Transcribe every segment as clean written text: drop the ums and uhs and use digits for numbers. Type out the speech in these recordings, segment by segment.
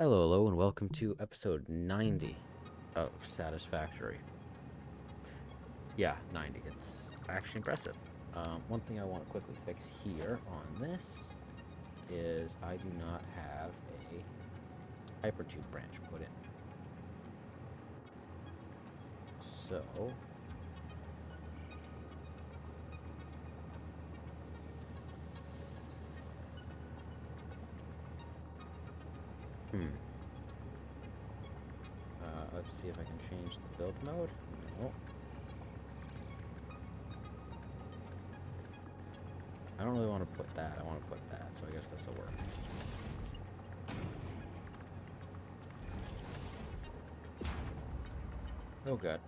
Hello, and welcome to episode 90 of Satisfactory. Yeah, 90. It's actually impressive. One thing I want to quickly fix here on this is I do not have a hypertube branch put in. So, let's see if I can change the build mode. No. I don't really want to put that. I want to put that, so I guess this will work. Oh, good.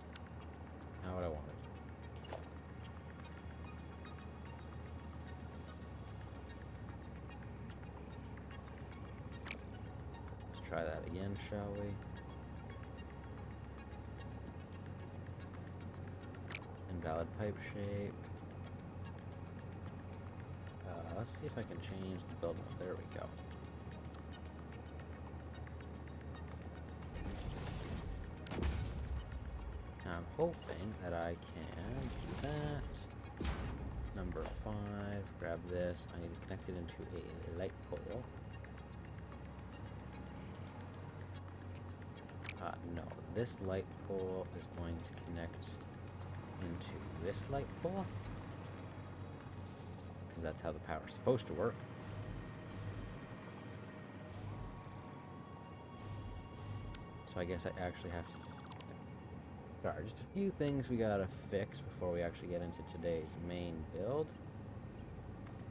Not what I wanted. Let's try that again, shall we? Invalid pipe shape. Let's see if I can change the build mode. There we go. Now I'm hoping that I can do that. Number 5, grab this. I need to connect it into a light pole. No, this light pole is going to connect into this light pole. Because that's how the power's supposed to work. So I guess I actually have to... Sorry, just a few things we gotta fix before we actually get into today's main build.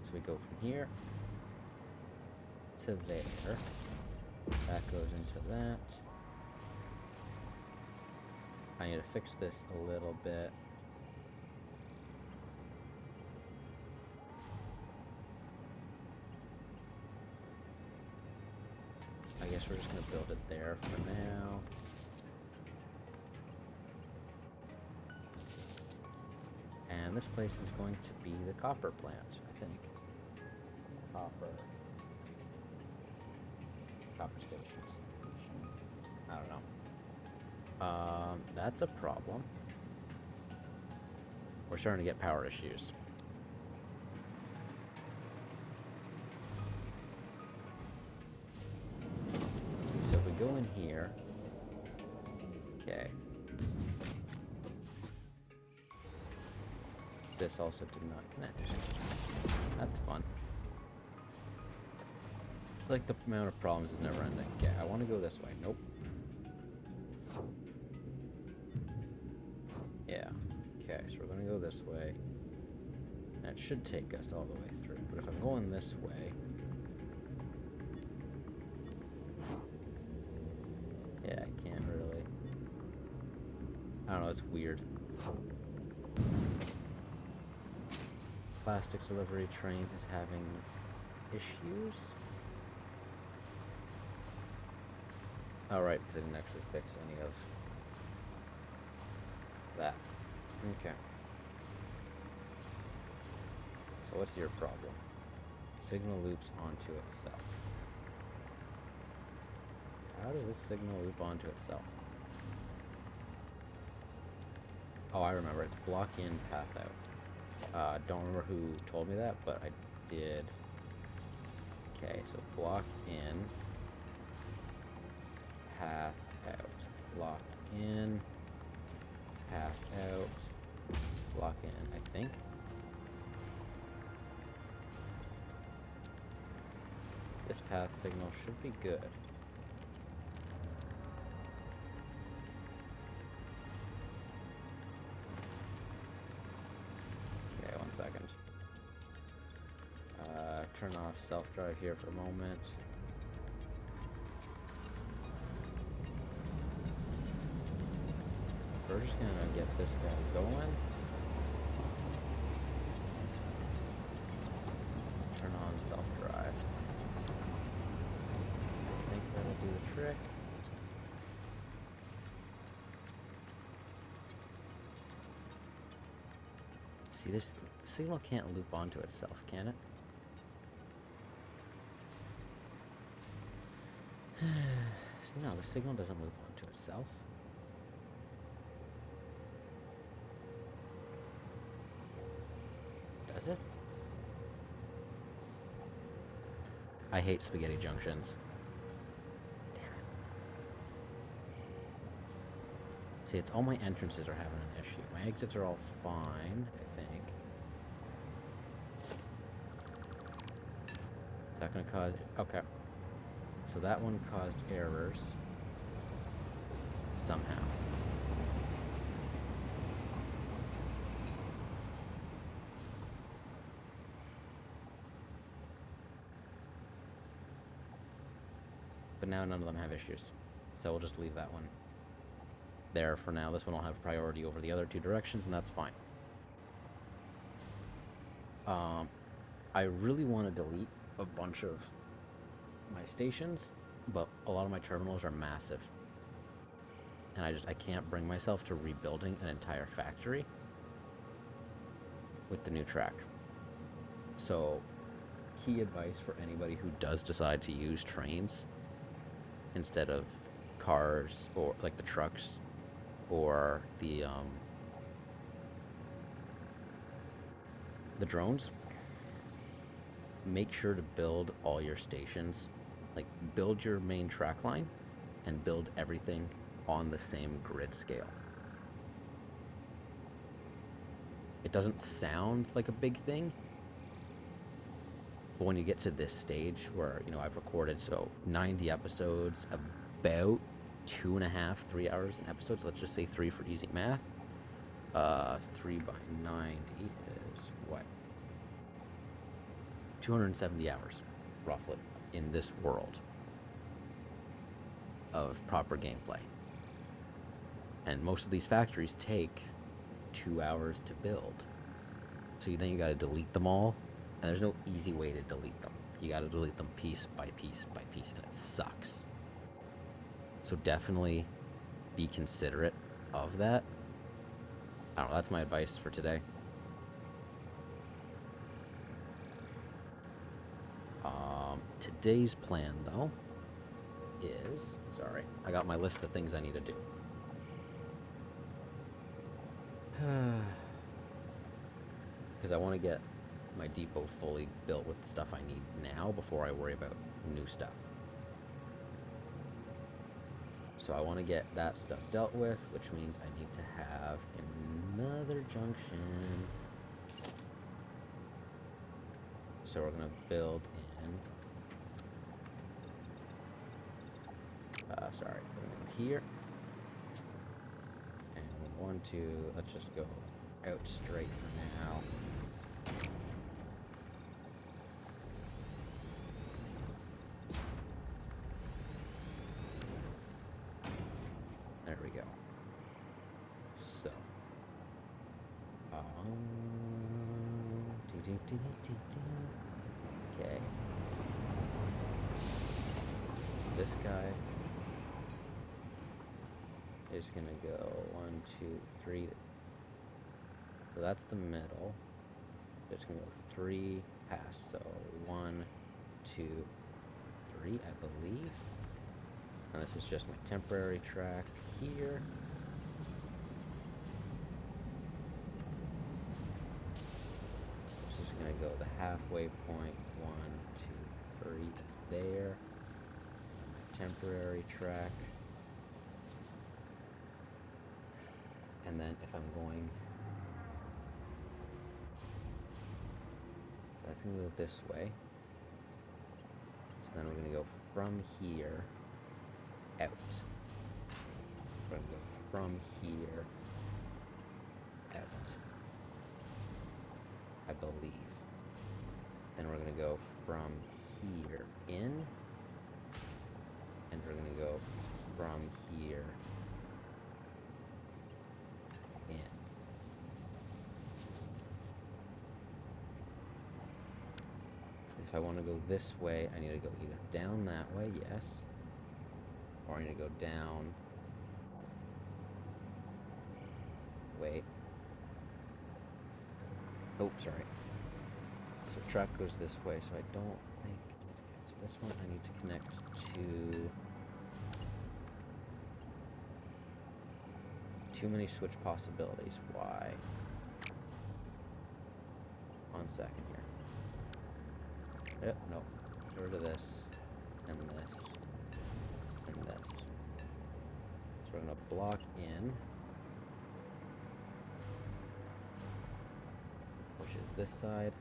So we go from here to there. That goes into that. I need to fix this a little bit. I guess we're just going to build it there for now. And this place is going to be the copper plant, I think. Copper stations. I don't know. That's a problem. We're starting to get power issues. So if we go in here, okay. This also did not connect. That's fun. Like the amount of problems is never ending. Okay, I want to go this way. Nope. Yeah. Okay, so we're going to go this way. That should take us all the way through. But if I'm going this way... Yeah, I can't really... I don't know, it's weird. Plastics delivery train is having issues. Oh, right, because I didn't actually fix any of that. Okay. So what's your problem? Signal loops onto itself. How does this signal loop onto itself? Oh, I remember. It's block in, path out. Don't remember who told me that, but I did. Okay, so block in, path out. Block in, path out. Block in, I think. This path signal should be good. Okay, 1 second. Turn off self-drive here for a moment. We're just gonna get this guy going. Turn on self-drive. I think that'll do the trick. See, this signal can't loop onto itself, can it? No, the signal doesn't loop onto itself. Does it? I hate spaghetti junctions. Damn it. See, it's all my entrances are having an issue. My exits are all fine, I think. Is that going to cause... Okay. So that one caused errors. Somehow. But now none of them have issues. So we'll just leave that one there for now. This one will have priority over the other two directions, and that's fine. I really want to delete a bunch of my stations, but a lot of my terminals are massive. And I can't bring myself to rebuilding an entire factory with the new track. So, key advice for anybody who does decide to use trains instead of cars, or like the trucks, or the drones, make sure to build all your stations, like build your main track line and build everything on the same grid scale. It doesn't sound like a big thing, but when you get to this stage where, you know, I've recorded 90 episodes, about 2.5, 3 hours an episode, so let's just say 3 for easy math. 3 by 90 is what? 270 hours, roughly, in this world of proper gameplay. And most of these factories take 2 hours to build. So then you gotta delete them all, and there's no easy way to delete them. You gotta delete them piece by piece by piece, and it sucks. So definitely be considerate of that. I don't know, that's my advice for today. Today's plan, though, is... Sorry, I got my list of things I need to do. Because I want to get my depot fully built with the stuff I need now before I worry about new stuff. So I want to get that stuff dealt with, which means I need to have another junction. So we're going to build in... sorry, in here. And 1, 2, let's just go out straight for now. There we go. So, okay. This guy is gonna go 1, 2, 3. So that's the middle. It's gonna go 3 past. So 1, 2, 3, I believe. And this is just my temporary track here. This is gonna go the halfway point. 1, 2, 3. It's there. My temporary track. And then if I'm going, so that's going to go this way. So then we're going to go from here out. We're going to go from here out, I believe. Then we're going to go from here in. And we're going to go from here in. If I want to go this way, I need to go either down that way, yes, or I need to go down. Wait. Oh, sorry. So track goes this way, so I don't think I need to connect to this one. I need to connect to too many switch possibilities. Why? 1 second here. Yep, no. Get rid of this, and this, and this. So we're gonna block in, which is this side.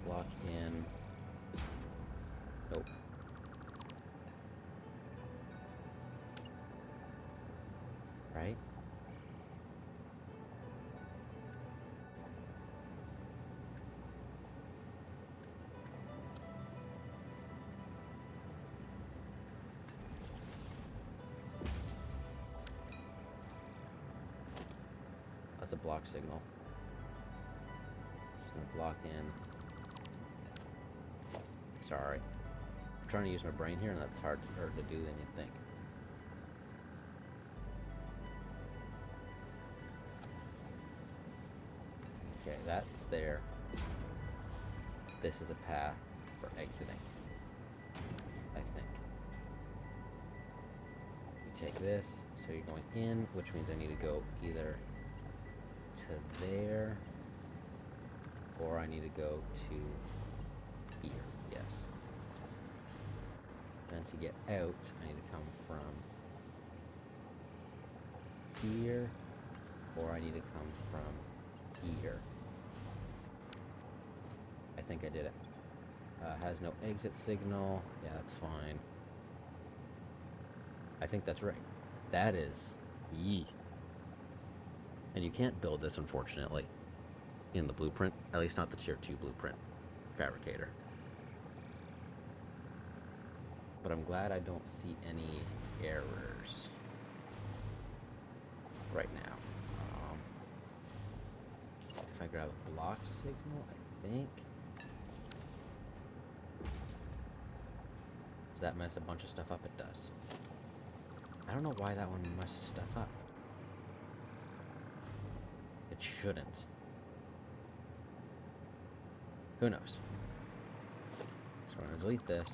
Block in. Nope. Right? That's a block signal. Just gonna block in. Sorry. I'm trying to use my brain here, and that's harder to do than you think. Okay, that's there. This is a path for exiting, I think. You take this, so you're going in, which means I need to go either to there, or I need to go to here, yes. Then to get out, I need to come from here, or I need to come from here. I think I did it. Has no exit signal. Yeah, that's fine. I think that's right. That is yee. And you can't build this, unfortunately, in the blueprint. At least not the Tier 2 blueprint fabricator. But I'm glad I don't see any errors right now. If I grab a block signal, I think. Does that mess a bunch of stuff up? It does. I don't know why that one messes stuff up. It shouldn't. Who knows? So I'm going to delete this.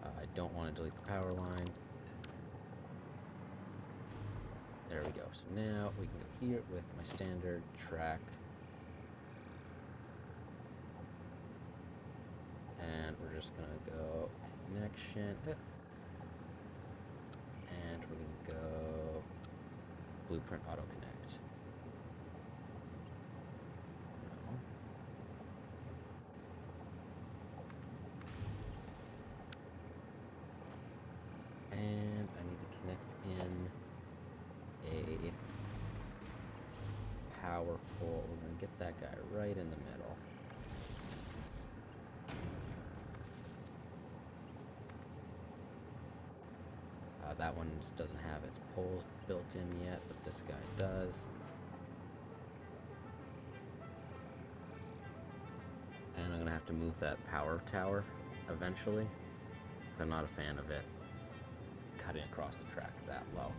I don't want to delete the power line. There we go. So now we can go here with my standard track. And we're just going to go connection. And we're going to go blueprint auto connect. No. And I need to connect in a power pole. We're going to get that guy right in the middle. That one doesn't have its poles built in yet, but this guy does. And I'm going to have to move that power tower eventually. I'm not a fan of it cutting across the track that low.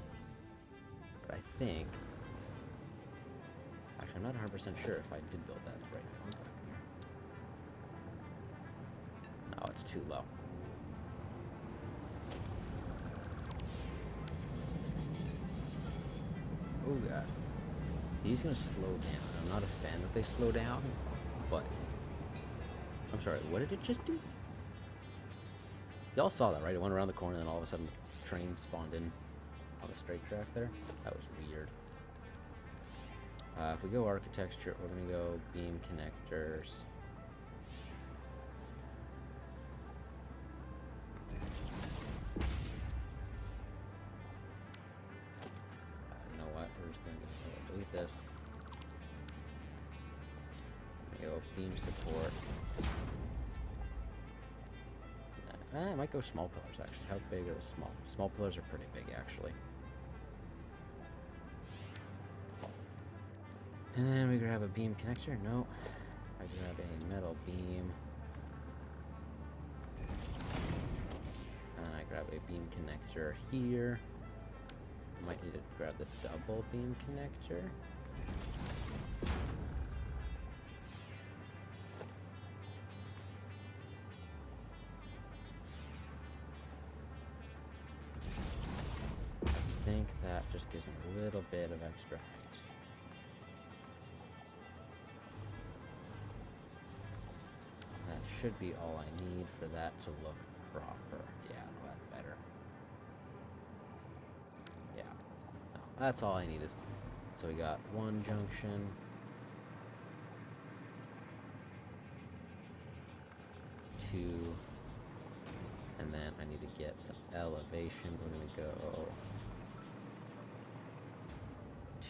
But I think... Actually, I'm not 100% sure if I did build that right now. 1 second here. No, it's too low. Oh god. He's gonna slow down. I'm not a fan that they slow down, but... I'm sorry, what did it just do? Y'all saw that, right? It went around the corner and then all of a sudden the train spawned in on the straight track there. That was weird. If we go architecture, we're gonna go beam connectors. Delete this. Go beam support. I might go small pillars actually. How big are the small? Small pillars are pretty big actually. And then we grab a beam connector. No. I grab a metal beam. And I grab a beam connector here. Might need to grab the double beam connector. think that just gives me a little bit of extra height. That should be all I need for that to look proper. Yeah, no, that's better. Yeah, no, that's all I needed. So we got one junction. Two. And then I need to get some elevation. We're going to go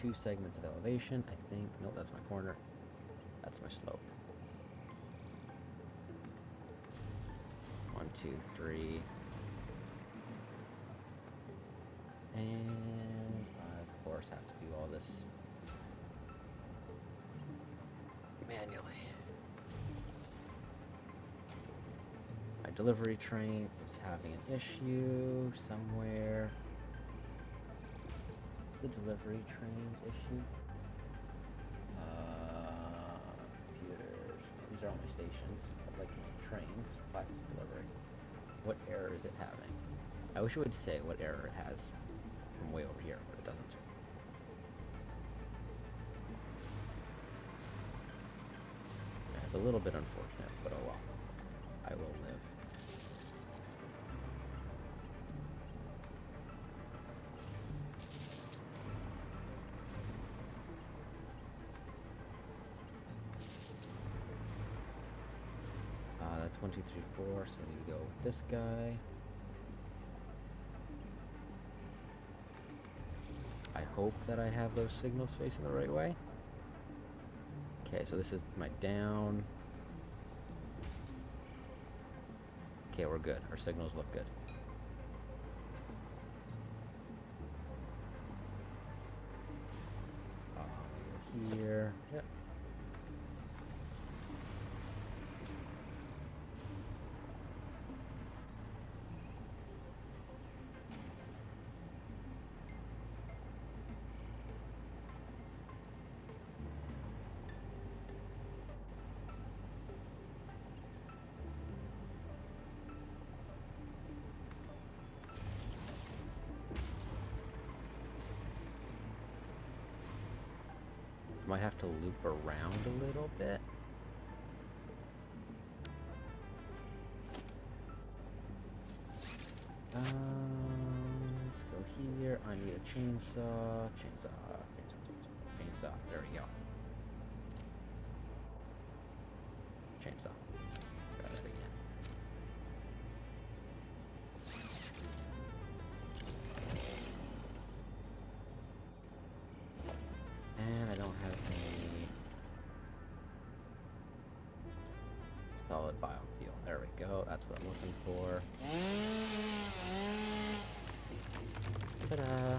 2 segments of elevation, I think. Nope, that's my corner. That's my slope. 1, 2, 3. And I, of course, have to do all this manually. My delivery train is having an issue somewhere. What's the delivery train's issue? Computers. These are all my stations, like my trains, plastic delivery. What error is it having? I wish it would say what error it has from way over here, but it doesn't. Yeah, it's a little bit unfortunate, but oh well. I will live. That's 1, 2, 3, 4, so I need to go with this guy. I hope that I have those signals facing the right way. Okay, so this is my down. Okay, we're good. Our signals look good. Here. Yep. Might have to loop around a little bit. Let's go here. I need a chainsaw. Chainsaw. There we go. Chainsaw. Got it again. And I don't have any solid biofuel. There we go. That's what I'm looking for. Ta-da!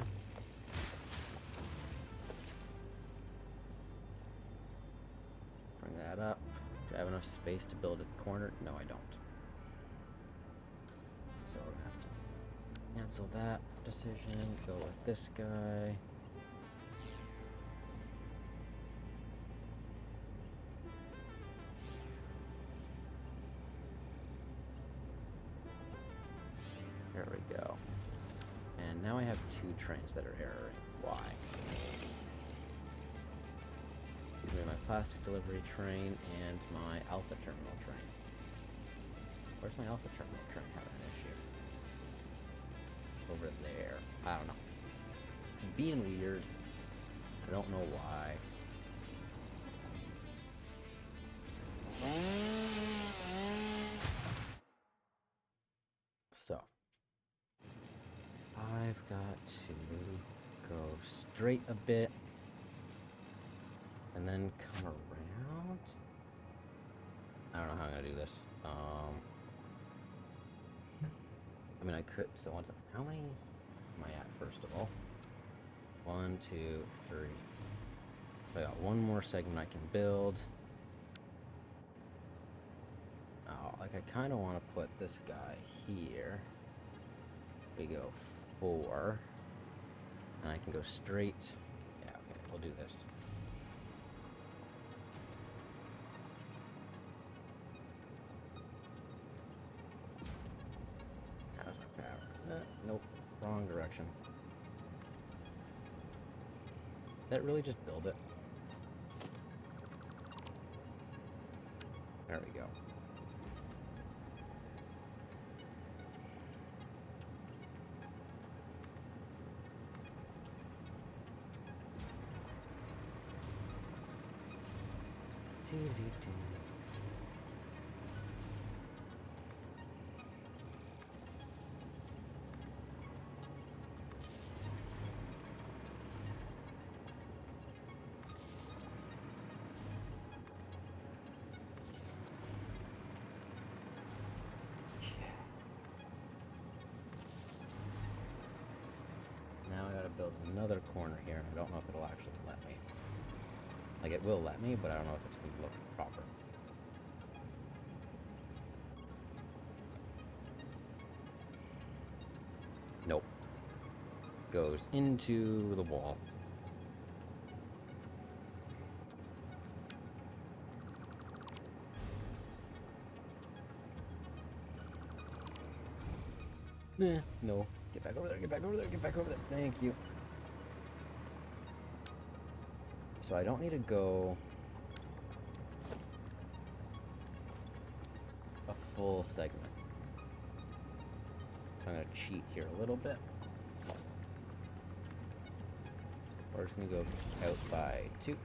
Bring that up. Do I have enough space to build a corner? No, I don't. So we're gonna have to cancel that decision. Go with this guy. There we go. And now I have 2 trains that are erroring. Why? Excuse me, my plastic delivery train and my alpha terminal train. Where's my alpha terminal train having an issue? Over there. I don't know. It's being weird. I don't know why. So. I've got to go straight a bit and then come around. I don't know how I'm gonna do this. I mean, I could. So once, how many am I at? First of all, 1, 2, 3. So I got one more segment I can build. Oh, like I kind of want to put this guy here. We go 4, and I can go straight. Yeah, okay, we'll do this. How's the power? Nope, wrong direction. Did that really just build it? There we go. Now I gotta build another corner here, and I don't know if it'll actually let me. Like, it will let me, but I don't know if it's gonna look proper. Nope. Goes into the wall. No. Get back over there, get back over there, get back over there. Thank you. So I don't need to go a full segment. So I'm going to cheat here a little bit. We're just going to go out by 2.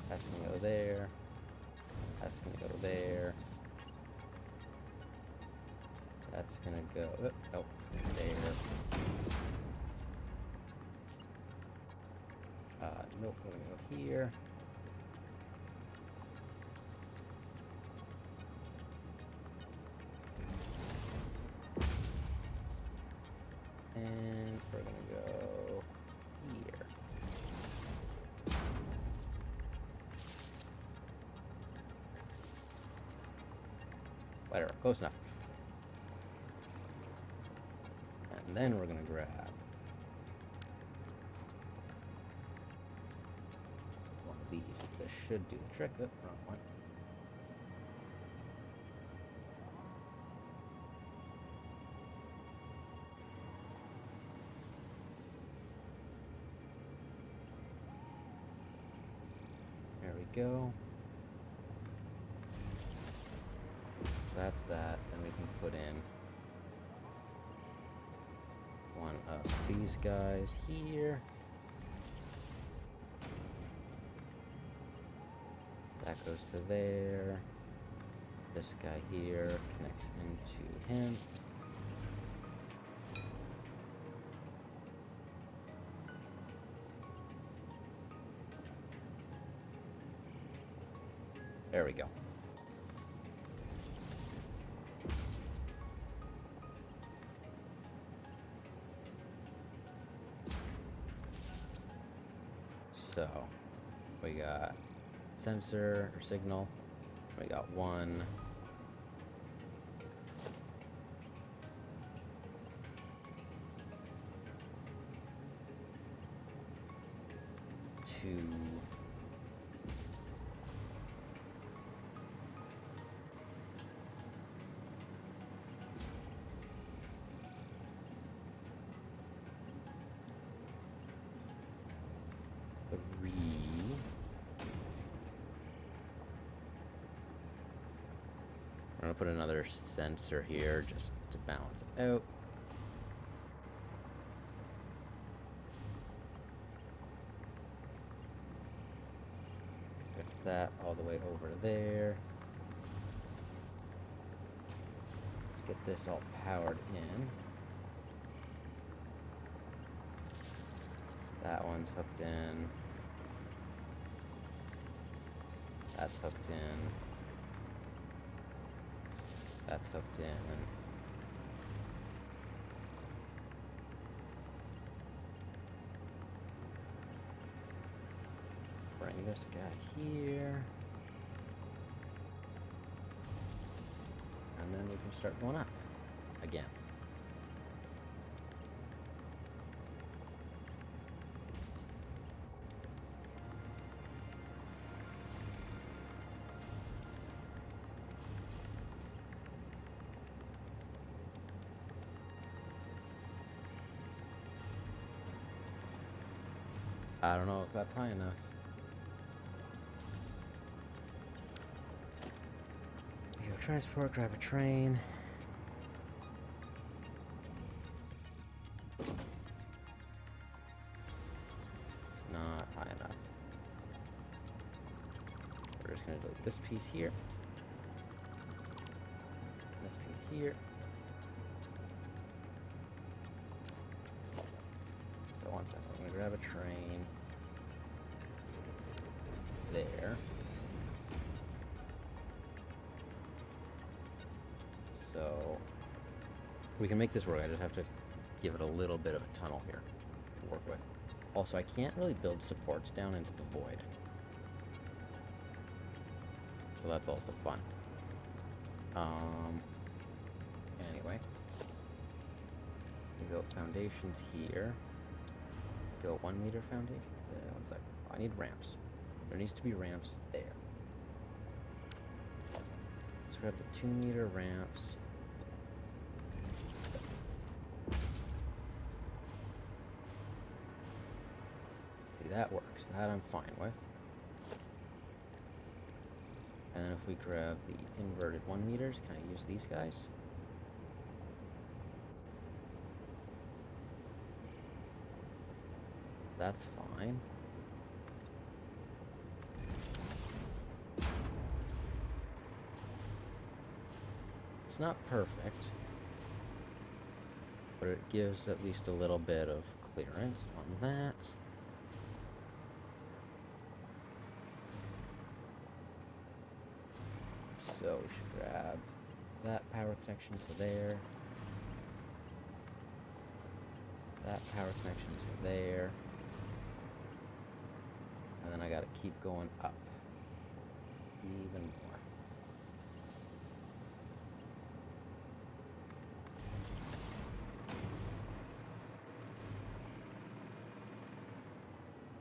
That's going to go there. That's going to go there. That's going to go... Oh, there. Nope, we're going to go here. And we're going to go here. Whatever, close enough. And then we're going to grab one of these. This should do the trick. Oh, wrong one. There we go. That's that. Then we can put in one of these guys here. That goes to there. This guy here connects into him. There we go. So, we got sensor or signal. We got 1. 2. 3. I'm gonna put another sensor here just to balance out. Shift that all the way over there. Let's get this all powered in. That one's hooked in. That's hooked in. That's hooked in. Bring this guy here. And then we can start going up again. I don't know if that's high enough. You transport, grab a train. It's not high enough. We're just gonna delete this piece here. This piece here. So one second, I'm gonna grab a train. There. So we can make this work. I just have to give it a little bit of a tunnel here to work with. Also, I can't really build supports down into the void. So that's also fun. Anyway. We go foundations here. Go 1 meter foundation. 1 second. I need ramps. There needs to be ramps there. Let's grab the 2 meter ramps. See, that works. That I'm fine with. And then if we grab the inverted 1 meters, can I use these guys? That's fine. It's not perfect, but it gives at least a little bit of clearance on that. So we should grab that power connection to there. That power connection to there. And then I gotta keep going up. Even more.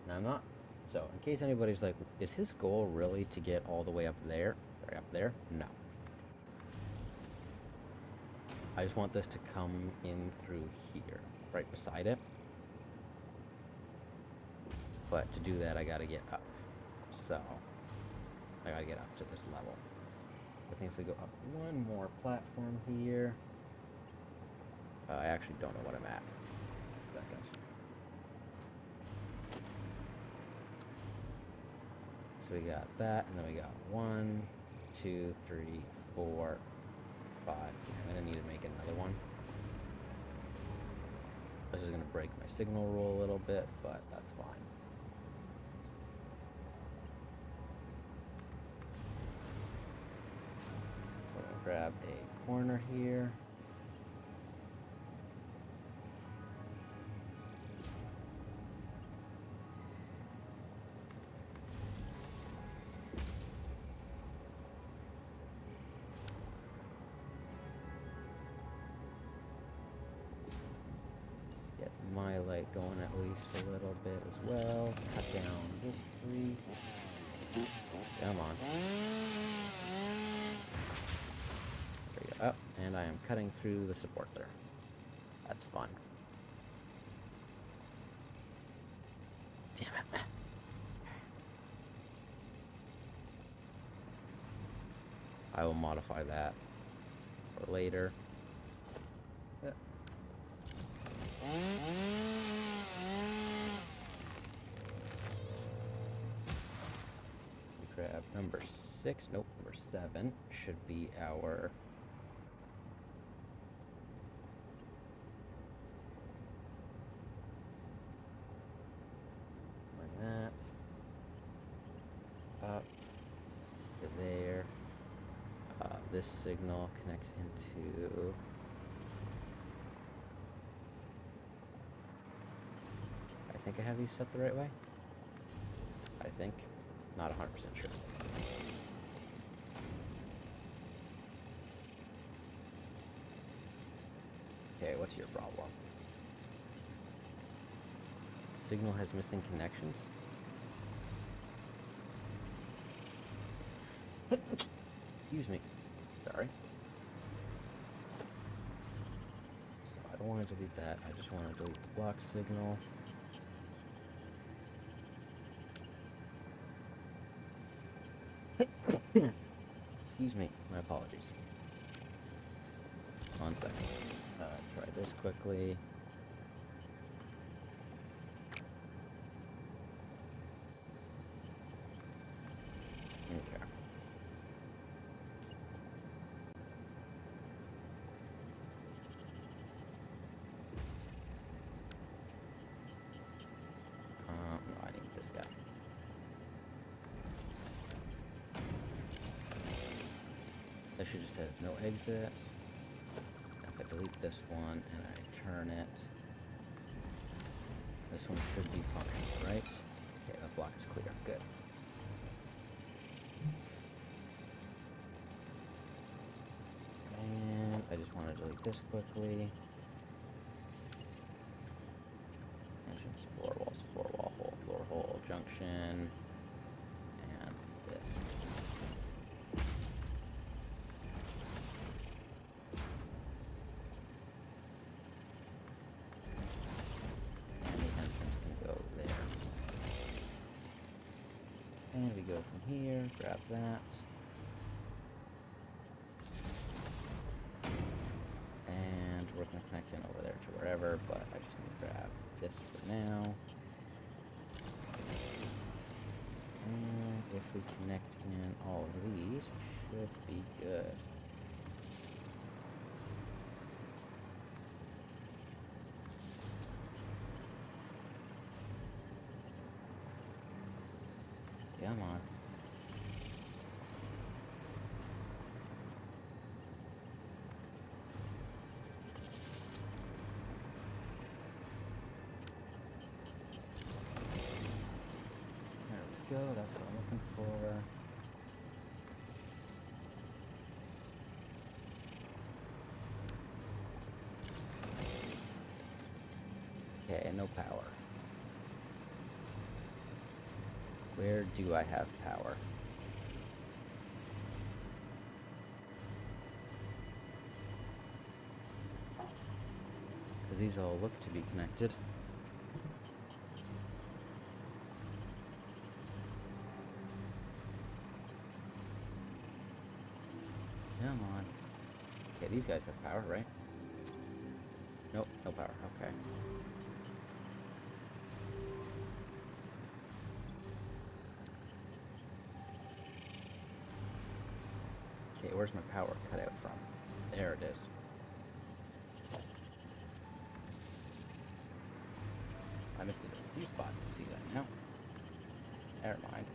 Now I'm not... So, in case anybody's like, is his goal really to get all the way up there? Right up there? No. I just want this to come in through here, right beside it. But to do that, I gotta get up. So, I gotta get up to this level. I think if we go up 1 more platform here... I actually don't know what I'm at. Second. So we got that, and then we got 1, 2, 3, 4, 5. I'm gonna need to make another one. This is gonna break my signal rule a little bit, but that's fine. We're gonna grab a corner here. My light going at least a little bit as well. Cut down this 3. Come on. There we go. Oh, and I am cutting through the support there. That's fun. Damn it. I will modify that for later. Grab number 6. Nope, number 7 should be our... like that. Up to there. This signal connects into... I think I have these set the right way. I think. Not 100% sure. Okay, what's your problem? Signal has missing connections? Excuse me. Sorry. So I don't want to delete that. I just want to delete the block signal. Excuse me, my apologies. One second. Try this quickly. Okay. No, I need this guy. This should just have no exit. If I delete this one and I turn it, this one should be functional, right? Okay, that block is clear. Good. And I just want to delete this quickly. Entrance, floor wall, hole, floor hole, junction, and this. And the entrance can go there. And we go from here, grab that. And we're going to connect in over there to wherever, but I just need to grab this for now. And if we connect in all of these, we should be good. Come on. There we go, that's what I'm looking for. Okay, no power. Where do I have power? Because these all look to be connected. Come on. Okay, these guys have power, right? Nope, no power. Okay. Okay, where's my power cut out from? There it is. I missed it in a few spots. You see that now? Never mind.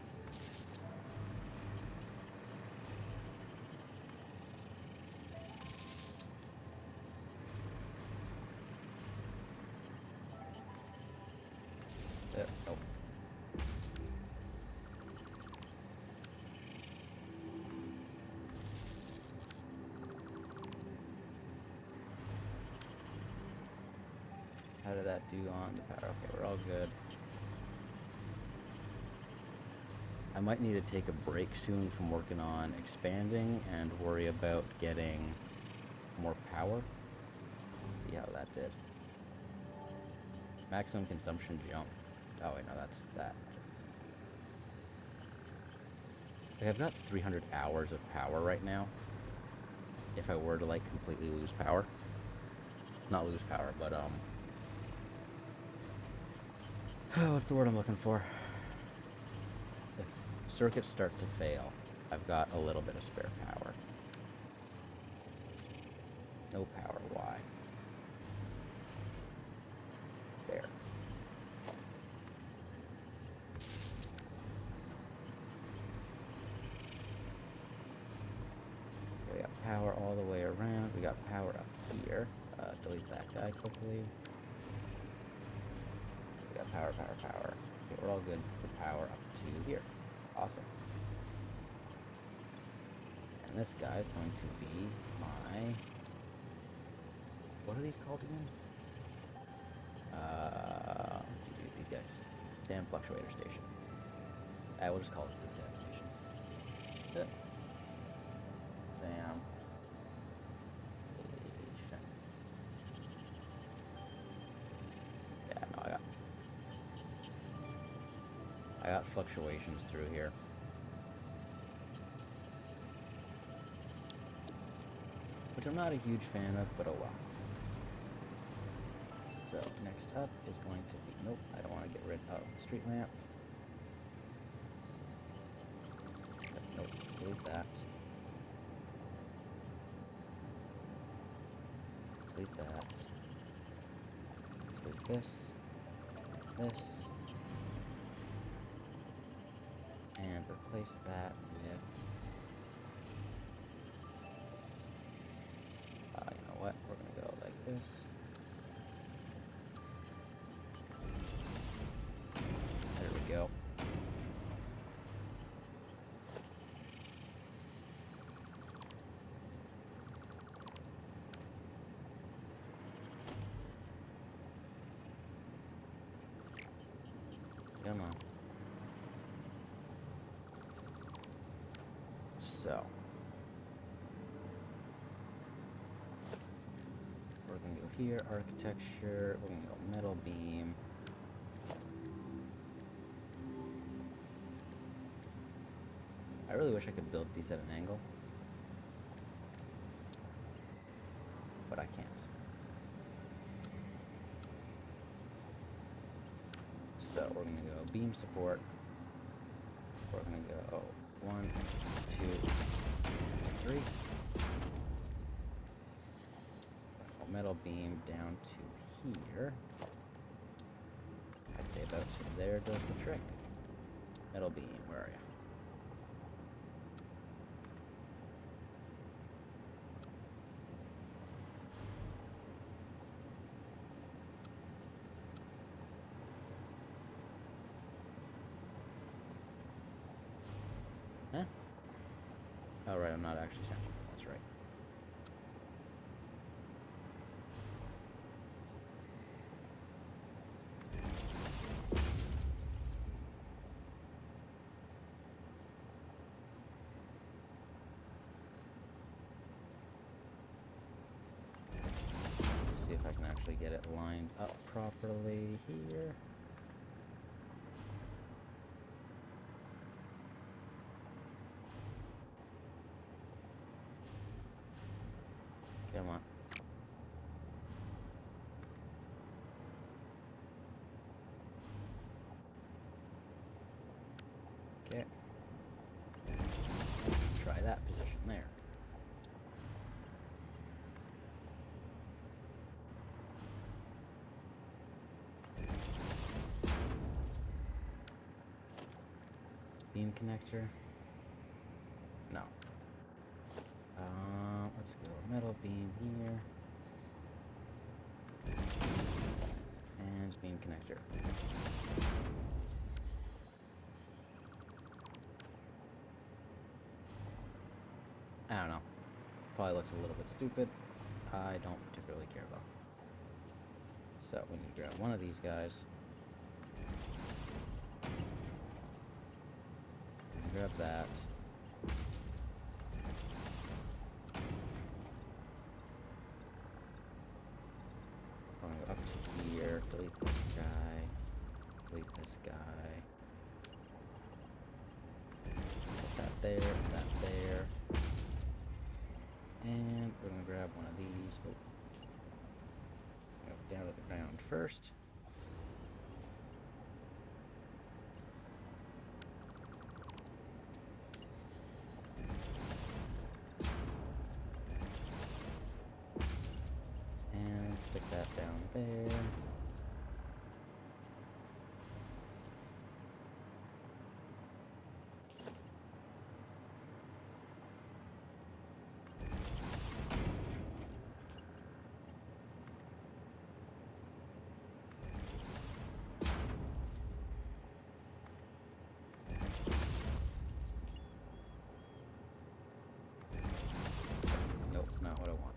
Nope. How did that do on the power? Okay, we're all good. I might need to take a break soon from working on expanding and worry about getting more power. Let's see how that did. Maximum consumption jump. Oh wait, no, that's that. Okay, I've got 300 hours of power right now. If I were to like completely lose power. Not lose power, but what's the word I'm looking for? If circuits start to fail, I've got a little bit of spare power. No power, why? There. We got power all the way around. We got power up here. Delete that guy quickly. We got power. Okay, we're all good for power up to here. Awesome. And this guy's going to be my... What are these called again? These guys. Sam Fluctuator Station. I will just call this the Sam Station. Sam Station. Yeah, no, I got fluctuations through here. which I'm not a huge fan of, but oh well. So next up is going to be, nope, I don't want to get rid of the street lamp. Nope, delete that. Delete that. Delete this. This. And replace that with, you know what, we're going to go like this. There we go. Come on. So, we're going to go here, architecture, we're going to go metal beam. I really wish I could build these at an angle, but I can't. So we're going to go beam support. We're going to go 1, 2, 3. Metal beam down to here. I'd say about there does the trick. Metal beam, where are you? Huh? Oh, right, I'm not actually central. That's right. Let's see if I can actually get it lined up properly here. Come on. Okay. Try that position there. Beam connector. No. Let's go metal beam here. And beam connector. I don't know. Probably looks a little bit stupid. I don't particularly care though. So we need to grab one of these guys. Grab that. I'm going to go up to here, delete this guy, delete this guy. Put that there, that there. And we're going to grab one of these. Oh. Go down to the ground first. And stick that down there. Nope, not what I want.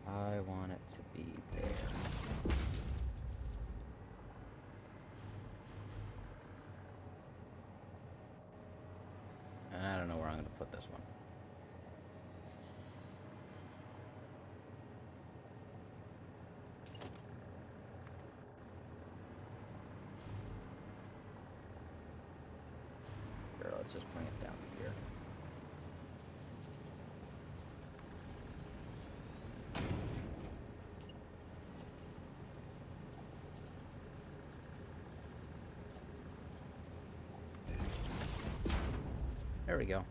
I want it to be there. And I don't know where I'm going to put this one. Here, let's just bring it down to here. we go.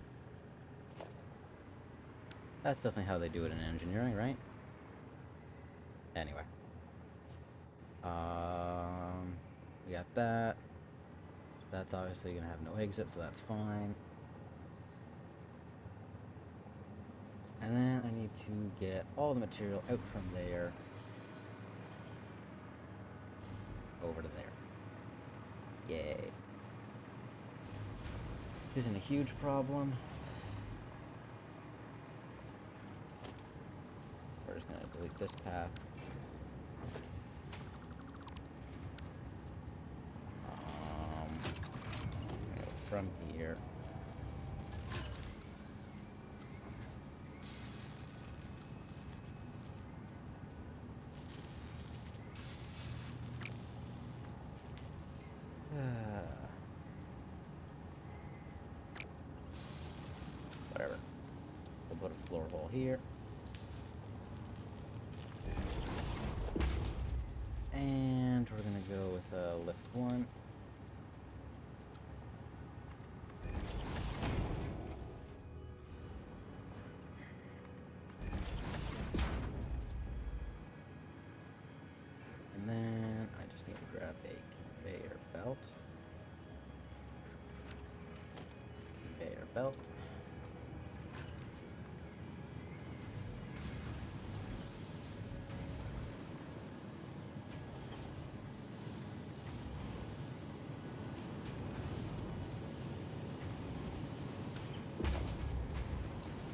That's definitely how they do it in engineering, right? Anyway. We got that. That's obviously gonna have no exit, so that's fine. And then I need to get all the material out from there over to there. Yay. This isn't a huge problem. We're just gonna delete this path. From here. Whatever. We'll put a floor hole here. And we're gonna go with a lift 1. And then I just need to grab a conveyor belt. Conveyor belt.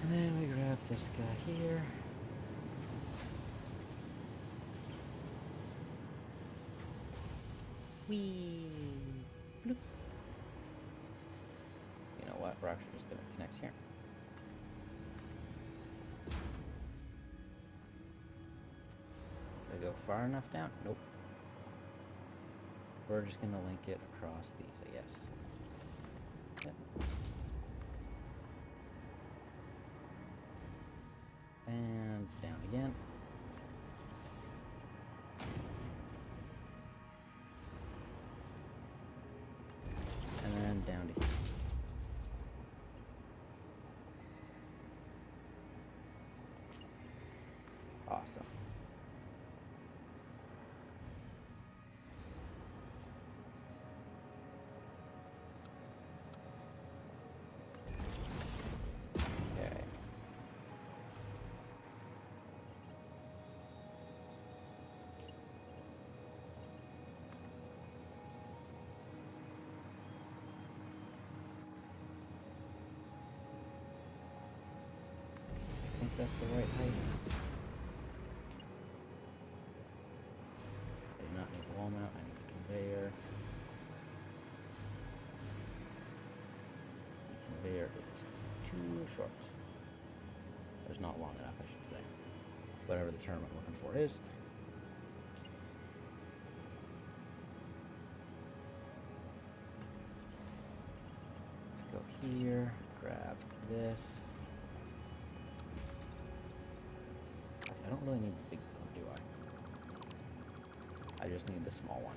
And then we grab this guy here. Whee! Bloop. You know what? We're actually just going to connect here. Did I go far enough down? Nope. We're just going to link it across these, I guess. Yep. And down again. And then down to here. Awesome. Okay. I think that's the right height. I do not need the wall mount, I need the conveyor. The conveyor is too short. It's not long enough, I should say. Whatever the term I'm looking for is. Let's go here, grab this. I don't really need the big one, do I? I just need the small one.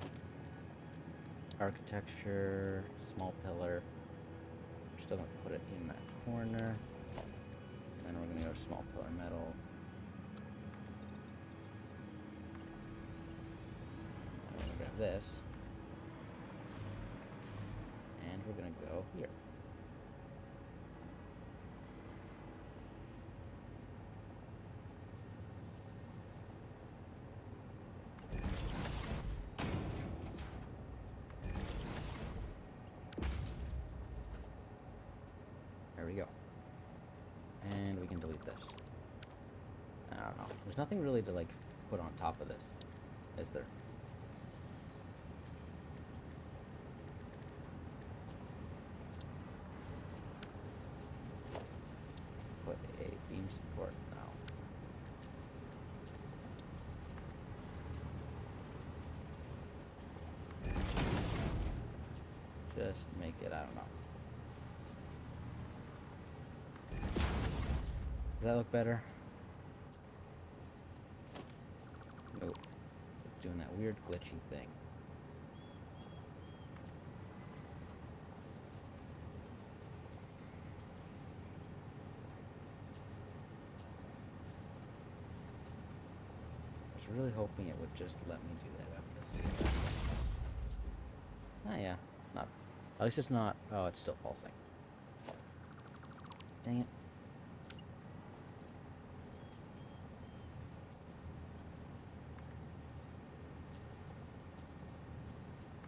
Architecture, small pillar. We're still gonna put it in that corner. Then we're gonna go small pillar metal. And we're gonna grab this. And we're gonna go here. There we go. And we can delete this. I don't know. There's nothing really to, like, put on top of this, is there? Put a beam support now. Just make it, I don't know. Does that look better? Nope. It's doing that weird glitchy thing. really hoping it would just let me do that. Let's see if that... Oh yeah, not... At least it's not... Oh, it's still pulsing. Dang it.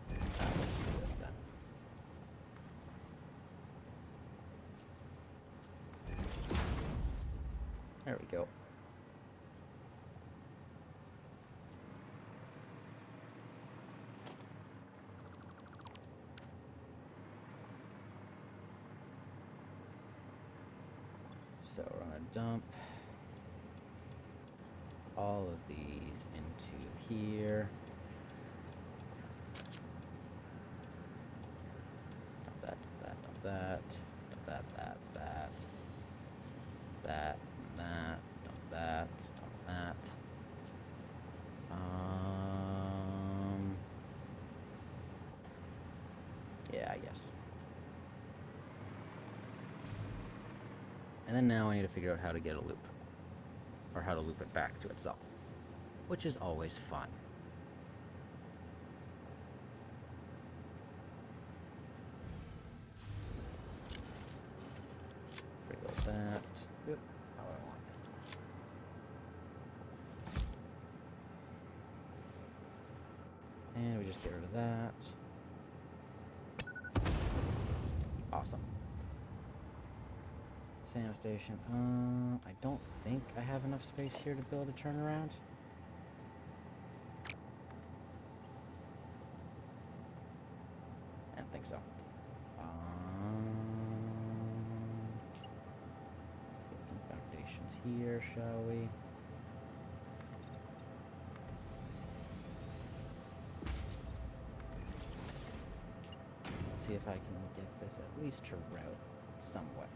Let's do this then. There we go. So we're gonna dump all of these into here. Dump that, dump that, dump that, dump that, that, dump that, dump that. Yeah, I guess. And then now I need to figure out how to get a loop. Or how to loop it back to itself. Which is always fun. Wiggle that. Oop, how I want it. And we just get rid of that. Awesome. Sand station. I don't think I have enough space here to build a turnaround. I don't think so. Get some foundations here, shall we? Let's see if I can get this at least to route somewhat.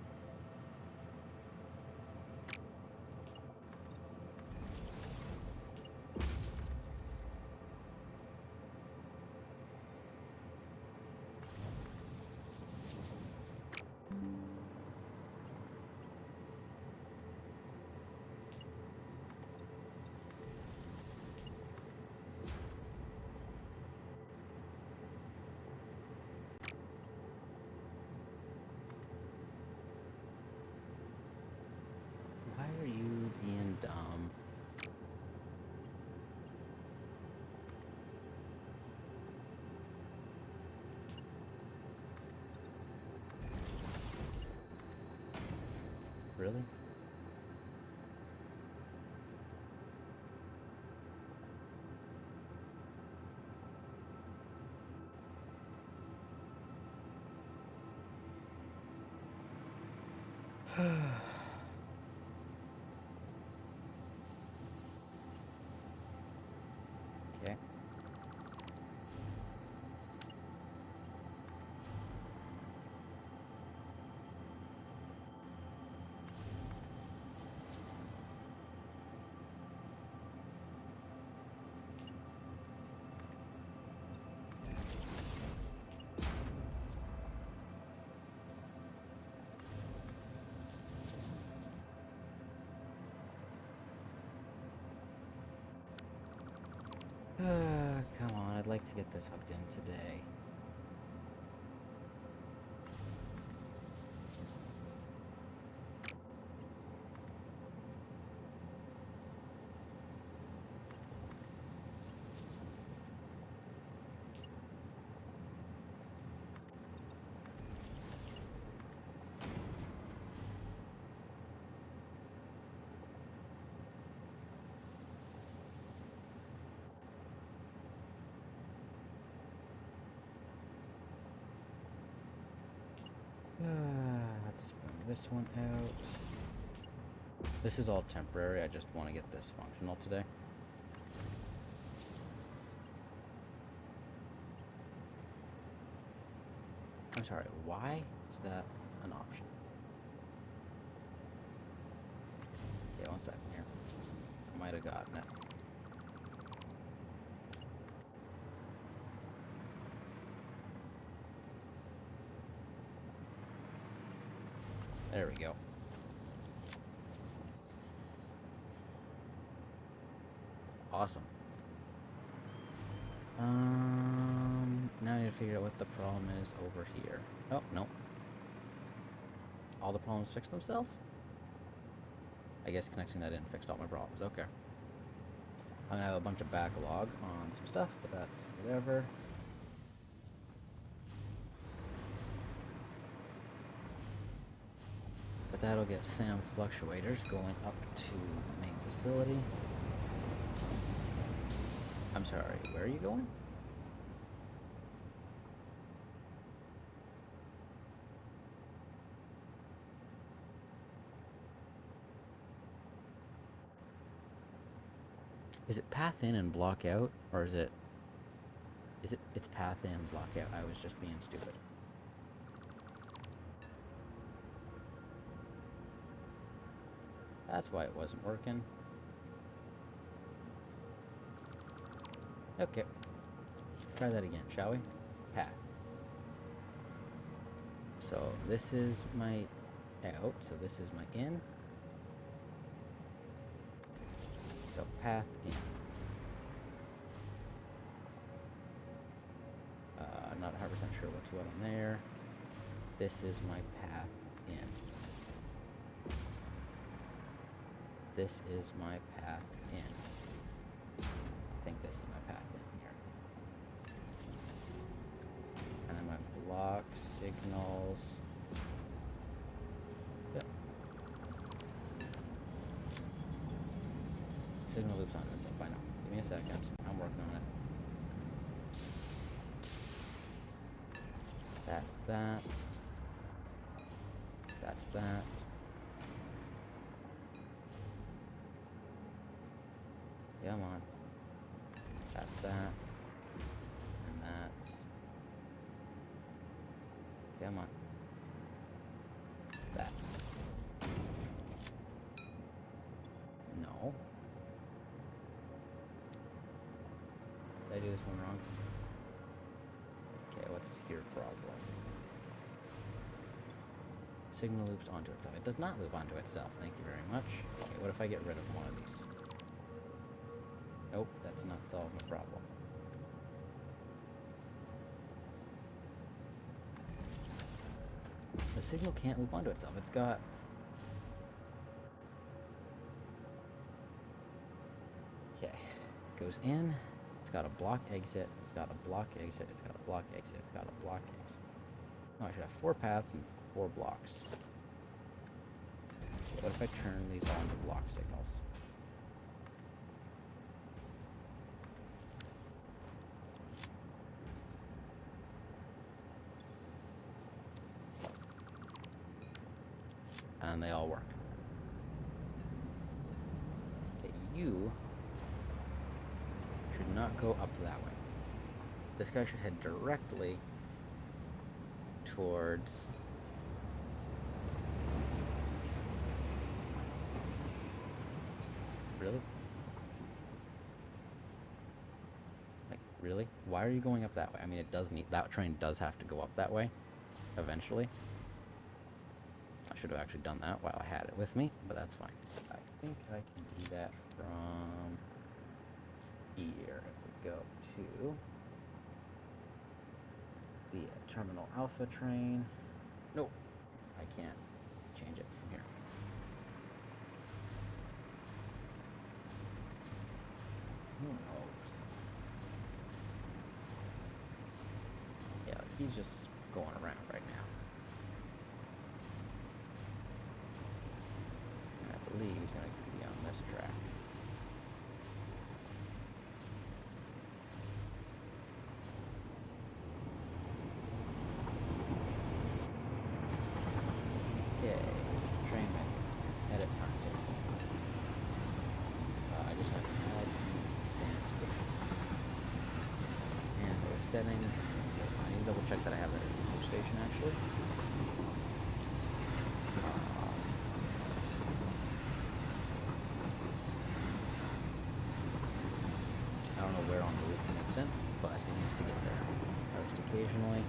Why are you being dumb? Really? Okay. Come on, I'd like to get this hooked in today. Let's bring this one out. This is all temporary, I just want to get this functional today. I'm sorry, why is that an option? Okay, 1 second here. I might have gotten it. There we go. Awesome. Now I need to figure out what the problem is over here. Oh, no. All the problems fixed themselves? I guess connecting that in fixed all my problems. Okay. I'm gonna have a bunch of backlog on some stuff, but that's whatever. But that'll get SAM fluctuators going up to the main facility. I'm sorry, where are you going? Is it path in and block out, or is it it's path in, block out? I was just being stupid. That's why it wasn't working. Okay. Try that again, shall we? Path. So this is my out, so this is my in. So path in. I'm not 100% sure what's what on there. This is my path in. This is my path in. I think this is my path in here. And then my block signals. Yep. Signal loops on this up by now. Give me a second. I'm working on it. That's that. That's that. Come on. That's that. And that's... Come on. That. No. Did I do this one wrong? Okay, what's your problem? Signal loops onto itself. It does not loop onto itself. Thank you very much. Okay, what if I get rid of one of these? Nope, that's not solving the problem. The signal can't loop onto itself. It's got... Okay. Goes in. It's got a block exit. It's got a block exit. It's got a block exit. It's got a block exit. No, I should have 4 paths and 4 blocks. What if I turn these all into block signals? And they all work. Okay, you should not go up that way. This guy should head directly towards... Really? Like, really? Why are you going up that way? I mean, it does need... That train does have to go up that way, eventually. I should have actually done that while I had it with me, but that's fine. I think I can do that from here. If we go to the Terminal Alpha train. Nope, I can't change it from here. Who knows? Yeah, he's just going around right now. I believe he's going to be on this track. Okay, train menu, edit timetable. I just have to add SAM station. And we're setting, I need to double check that I have that as the host station actually. I don't know where on the loop it makes sense, but it needs to get there. At least occasionally.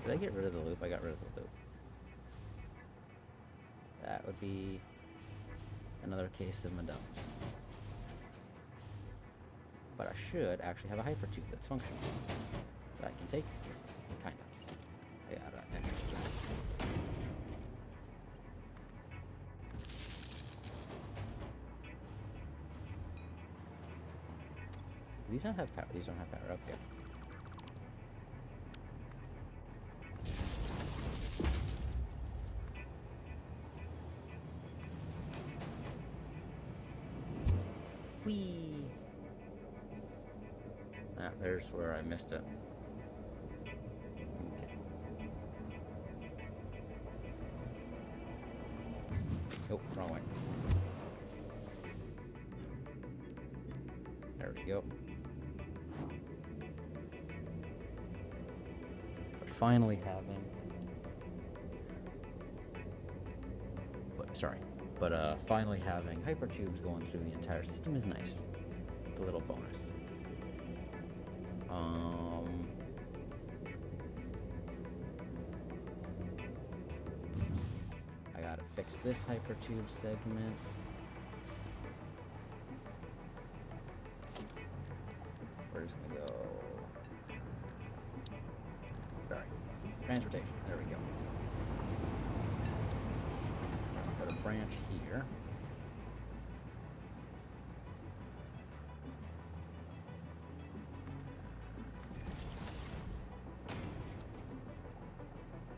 Did I get rid of the loop? I got rid of the loop. That would be Another case of Madonna's. But I should actually have a hypertube that's functional that I can take. Kind of. Yeah, that entrance. These don't have power. These don't have power. Okay. Whee! Ah, there's where I missed it. Okay. Oh, wrong way. There we go. But finally having... finally having hypertubes going through the entire system is nice. It's a little bonus. I gotta fix this hypertube segment. We're just gonna go... Sorry. Transportation. There we go. Put a branch here.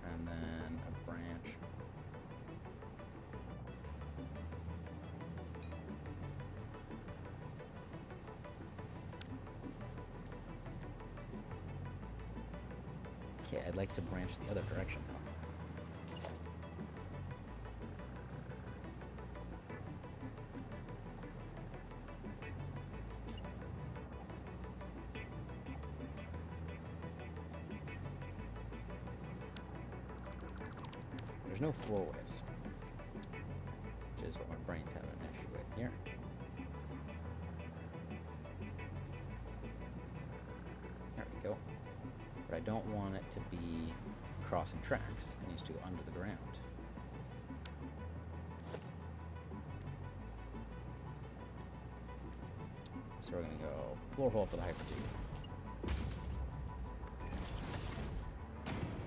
And then a branch. Okay, I'd like to branch the other direction now. There's no floorways, which is what my brain's having an issue with here. There we go. But I don't want it to be crossing tracks. It needs to go under the ground. So we're going to go floor hole for the hypertube.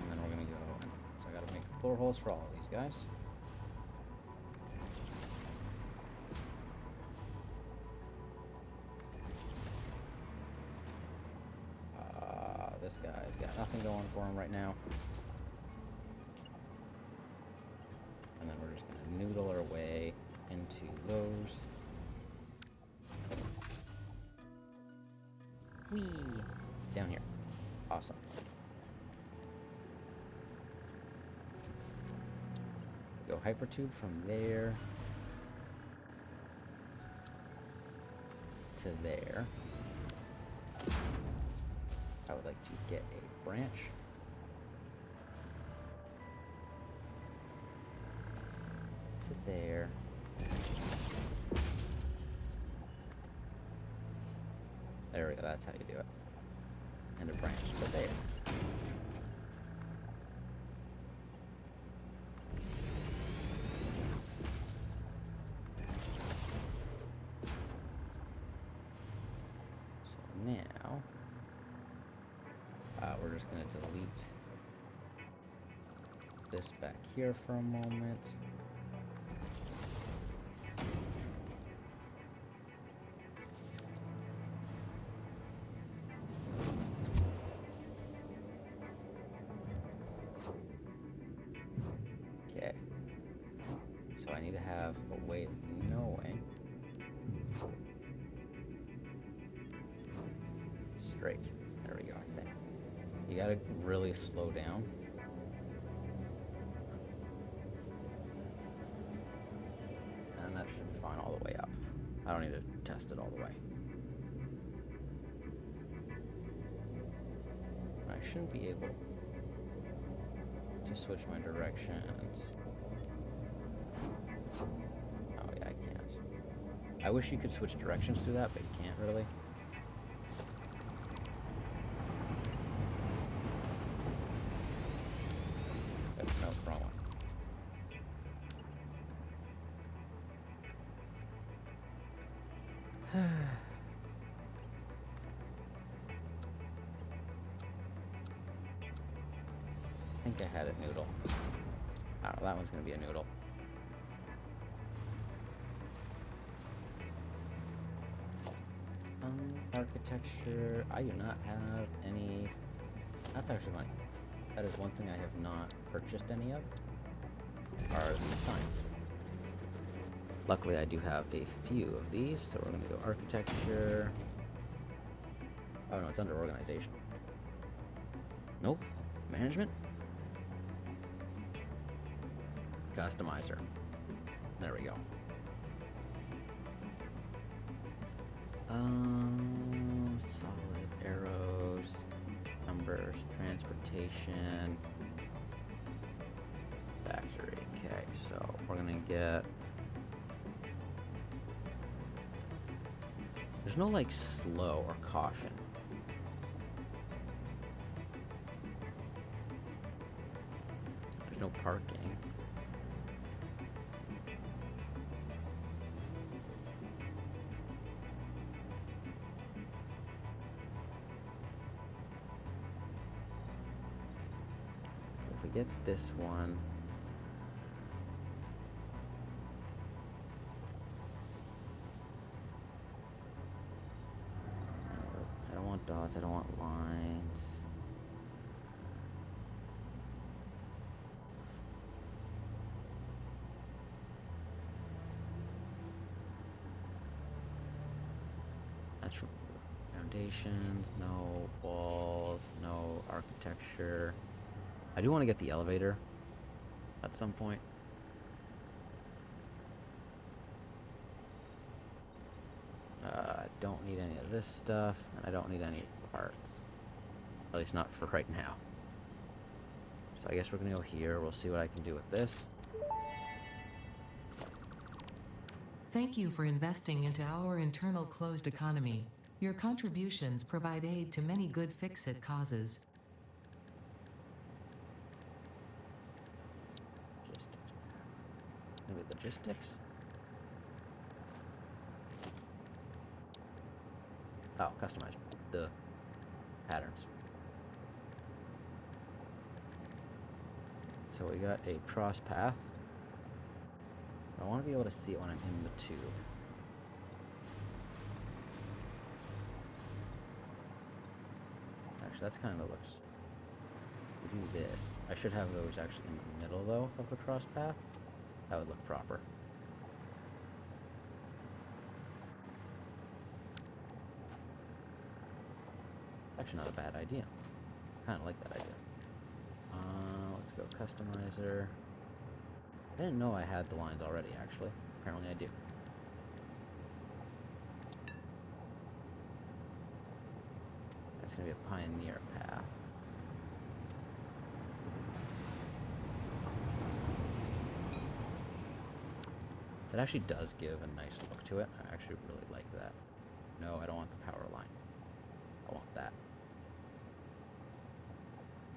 And then we're going to go... So I got to make floor holes for all of these guys. This guy's got nothing going for him right now. And then we're just going to noodle our way into those. Whee! Down here. Awesome. Go hypertube from there to there. I would like to get a branch. To there. There we go, that's how you do it. And a branch to there. So now, we're just going to delete this back here for a moment. Okay. So I need to have a way of knowing. Straight. There we go, I think. You gotta really slow down. And that should be fine all the way up. I don't need to test it all the way. I shouldn't be able to switch my directions. Oh yeah, I can't. I wish you could switch directions through that, but you can't really. No, wrong one. think I had it noodle. I don't know, that one's gonna be a noodle. Architecture. I do not have any. That's actually funny. That is one thing I have not purchased any of. Are these signs. Luckily, I do have a few of these, so we're gonna go architecture. Oh no, it's under organization. Nope. Management? Customizer. There we go. Solid arrows, numbers, transportation, factory. Okay, so we're gonna get. There's no like slow or caution. There's no parking. If we get this one. I don't want dots, I don't want lines. That's from foundations, no walls, no architecture. I do want to get the elevator at some point. I don't need any of this stuff, and I don't need any parts. At least not for right now. So I guess we're gonna go here. We'll see what I can do with this. Thank you for investing into our internal closed economy. Your contributions provide aid to many good fix-it causes. Maybe logistics? Oh, customize the patterns. So we got a cross path. I want to be able to see it when I'm in the tube. Actually, that's kind of looks. We do this. I should have those actually in the middle though of the cross path. That would look proper. Actually, not a bad idea. Kind of like that idea. Let's go customizer. I didn't know I had the lines already, actually. Apparently I do. That's going to be a pioneer path. That actually does give a nice look to it. I actually really like that. No, I don't want the power line. I want that.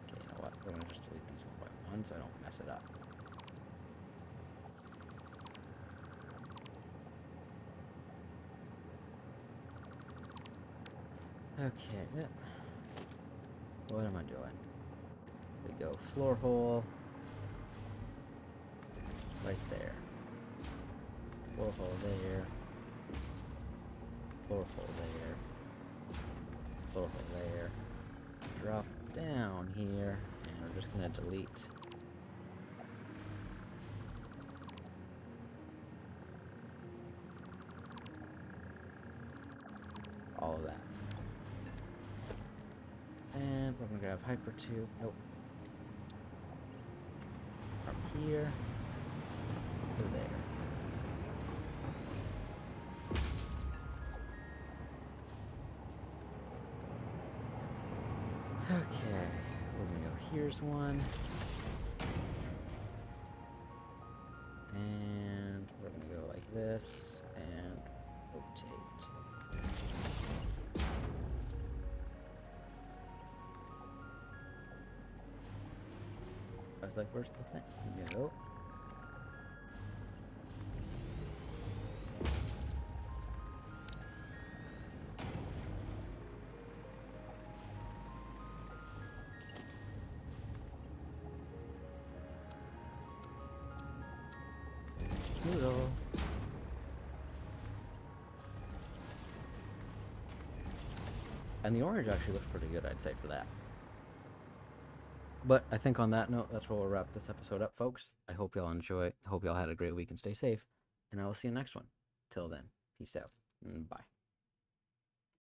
Okay, you know what? We're going to just delete these one by one so I don't mess it up. Okay, yeah. What am I doing? We go floor hole. Right there. Floor hole there. Floor hole there. Floor hole there. Drop down here. And we're just gonna delete. All of that. And we're gonna grab hypertube. Nope. From here to there. Okay, we're gonna go here's one. And we're gonna go like this and rotate. I was like, where's the thing? No. And the orange actually looks pretty good, I'd say, for that. But I think on that note, that's where we'll wrap this episode up, folks. I hope y'all enjoy. I hope y'all had a great week and stay safe. And I will see you next one. Till then, peace out and bye.